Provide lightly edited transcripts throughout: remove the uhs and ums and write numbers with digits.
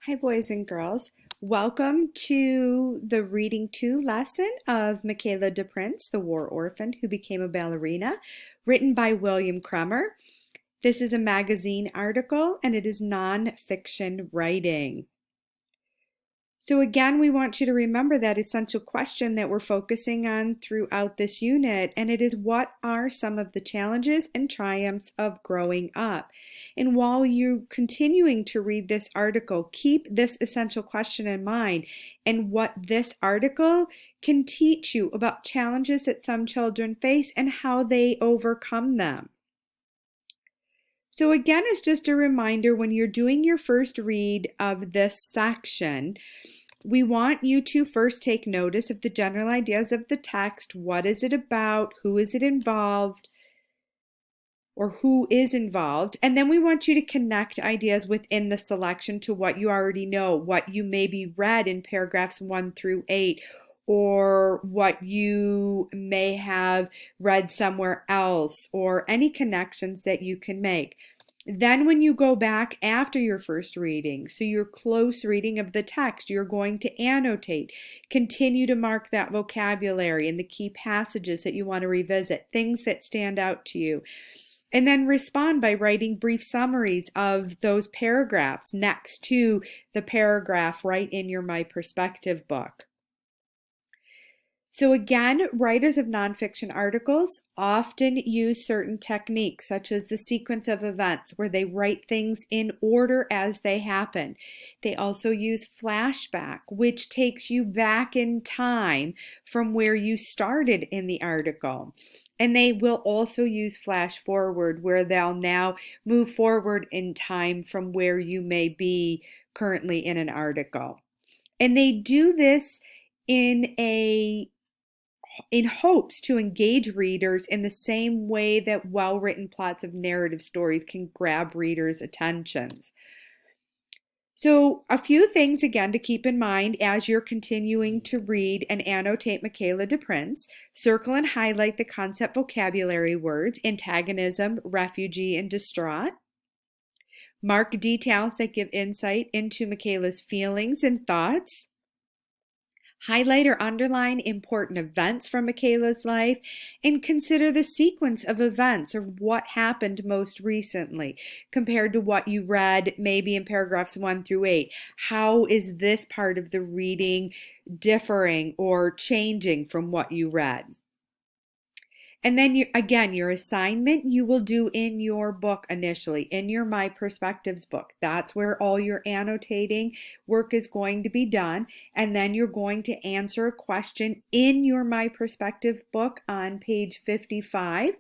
Hi, boys and girls. Welcome to the Reading 2 lesson of Michaela DePrince, the war orphan who became a ballerina, written by William Kremer. This is a magazine article and it is nonfiction writing. So again, we want you to remember that essential question that we're focusing on throughout this unit, and it is, what are some of the challenges and triumphs of growing up? And while you're continuing to read this article, keep this essential question in mind and what this article can teach you about challenges that some children face and how they overcome them. So again, it's just a reminder, when you're doing your first read of this section, we want you to first take notice of the general ideas of the text. What is it about? Who is it involved? Or who is involved? And then we want you to connect ideas within the selection to what you already know, what you maybe read in paragraphs 1 through 8, or what you may have read somewhere else, or any connections that you can make. Then when you go back after your first reading, so your close reading of the text, you're going to annotate, continue to mark that vocabulary and the key passages that you want to revisit, things that stand out to you. And then respond by writing brief summaries of those paragraphs next to the paragraph right in your My Perspective book. So again, writers of nonfiction articles often use certain techniques, such as the sequence of events, where they write things in order as they happen. They also use flashback, which takes you back in time from where you started in the article. And they will also use flash forward, where they'll now move forward in time from where you may be currently in an article. And they do this in hopes to engage readers in the same way that well-written plots of narrative stories can grab readers' attentions. So a few things again to keep in mind as you're continuing to read and annotate Michaela DePrince. Circle and highlight the concept vocabulary words: antagonism, refugee, and distraught. Mark details that give insight into Michaela's feelings and thoughts. Highlight or underline important events from Michaela's life, and consider the sequence of events, or what happened most recently compared to what you read maybe in paragraphs 1 through 8. How is this part of the reading differing or changing from what you read? And then again, your assignment you will do in your book initially, in your My Perspectives book. That's where all your annotating work is going to be done. And then you're going to answer a question in your My Perspective book on page 55.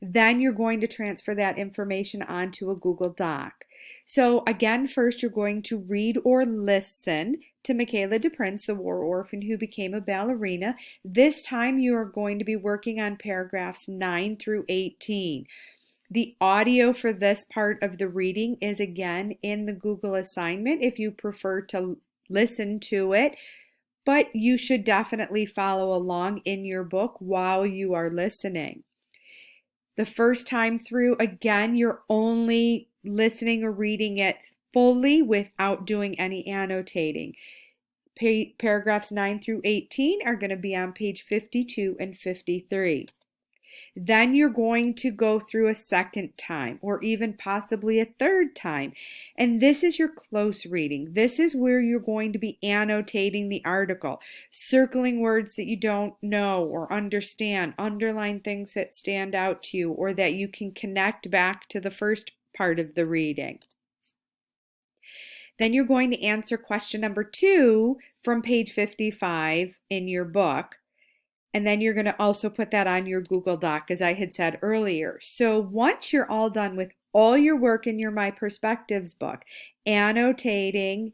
Then you're going to transfer that information onto a Google Doc. So again, first you're going to read or listen to Michaela DePrince, the war orphan who became a ballerina. This time you are going to be working on paragraphs 9 through 18. The audio for this part of the reading is again in the Google assignment if you prefer to listen to it, but you should definitely follow along in your book while you are listening. The first time through, again, you're only listening or reading it fully without doing any annotating. Paragraphs 9 through 18 are going to be on page 52 and 53. Then you're going to go through a second time, or even possibly a third time. And this is your close reading. This is where you're going to be annotating the article, circling words that you don't know or understand, underline things that stand out to you or that you can connect back to the first part of the reading. Then you're going to answer question number 2 from page 55 in your book. And then you're going to also put that on your Google Doc, as I had said earlier. So once you're all done with all your work in your My Perspectives book, annotating,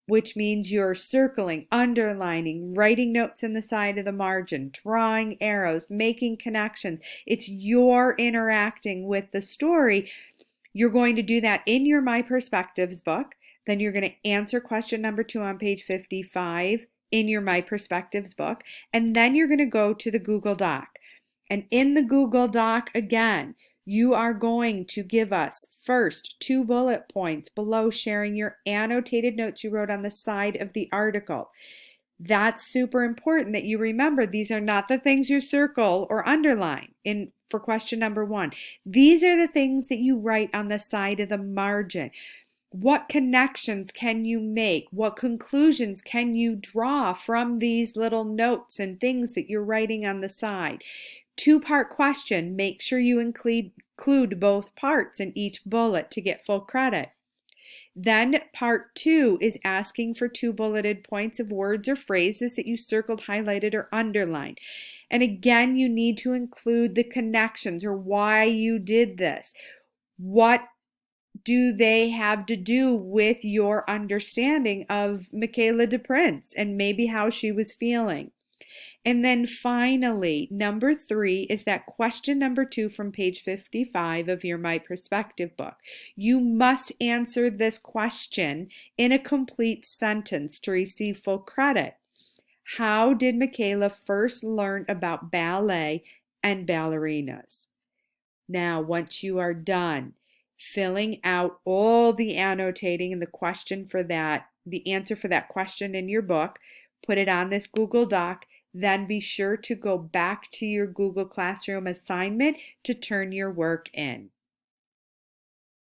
which means you're circling, underlining, writing notes in the side of the margin, drawing arrows, making connections. It's your interacting with the story. You're going to do that in your My Perspectives book. Then you're going to answer question number 2 on page 55 in your My Perspectives book. And then you're going to go to the Google Doc. And in the Google Doc, again, You are going to give us first 2 bullet points below sharing your annotated notes you wrote on the side of the article. That's super important that you remember these are not the things you circle or underline for question number 1. These are the things that you write on the side of the margin. What connections can you make? What conclusions can you draw from these little notes and things that you're writing on the side? 2-part question. Make sure you include both parts in each bullet to get full credit. Then part 2 is asking for 2 bulleted points of words or phrases that you circled, highlighted, or underlined. And again, you need to include the connections or why you did this. What do they have to do with your understanding of Michaela DePrince and maybe how she was feeling? And then finally, number 3 is that question number 2 from page 55 of your My Perspective book. You must answer this question in a complete sentence to receive full credit. How did Michaela first learn about ballet and ballerinas? Now, once you are done filling out all the annotating and the answer for that question in your book, put it on this Google Doc. Then be sure to go back to your Google Classroom assignment to turn your work in.